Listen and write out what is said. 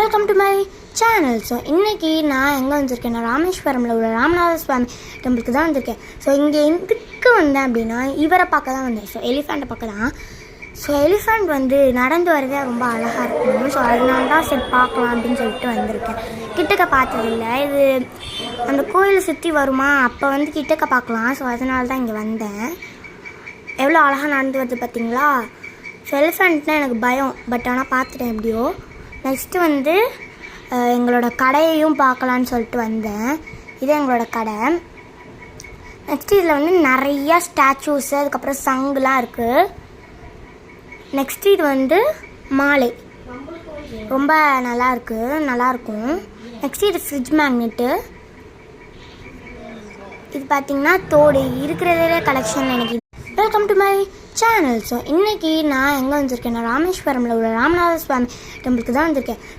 Welcome to my channel. So இன்றைக்கி நான் எங்கே வந்திருக்கேன்னா ராமேஸ்வரமில் உள்ள ராமநாத சுவாமி டெம்பிளுக்கு தான் வந்திருக்கேன். ஸோ இங்கே எதுக்கு வந்தேன் அப்படின்னா இவரை பார்க்க தான் வந்தேன். ஸோ எலிஃபெண்ட்டை பார்க்க தான். ஸோ எலிஃபெண்ட் வந்து நடந்து வரதே ரொம்ப அழகாக இருக்கும். ஸோ அதனால தான் சரி பார்க்கலாம் அப்படின்னு சொல்லிட்டு வந்திருக்கேன். கிட்டக்க பார்த்ததில்லை. இது அந்த கோயிலை சுற்றி வருமா, அப்போ வந்து கிட்டக்க பார்க்கலாம். ஸோ அதனால தான் இங்கே வந்தேன். எவ்வளோ அழகாக நடந்து வருது பார்த்தீங்களா. ஸோ எலிஃபெண்ட்னால் எனக்கு பயம், பட் ஆனால் பார்த்துட்டேன் எப்படியோ. நெக்ஸ்ட்டு வந்து எங்களோட கடையையும் பார்க்கலான்னு சொல்லிட்டு வந்தேன். இது எங்களோட கடை. நெக்ஸ்ட்டு இதில் வந்து நிறையா ஸ்டாச்சூஸு, அதுக்கப்புறம் சங்குலாம் இருக்குது. நெக்ஸ்ட்டு இது வந்து மாலை, ரொம்ப நல்லாயிருக்கும். நெக்ஸ்ட்டு இது ஃப்ரிட்ஜ் மேக்னெட்டு. இது பார்த்திங்கன்னா தோடு இருக்கிறதே கலெக்ஷன் எனக்கு. Welcome to my channel. So இன்றைக்கி நான் எங்கே வந்திருக்கேன்னா ராமேஸ்வரமில் உள்ள ராமநாத சுவாமி டெம்பிளுக்கு தான் வந்திருக்கேன்.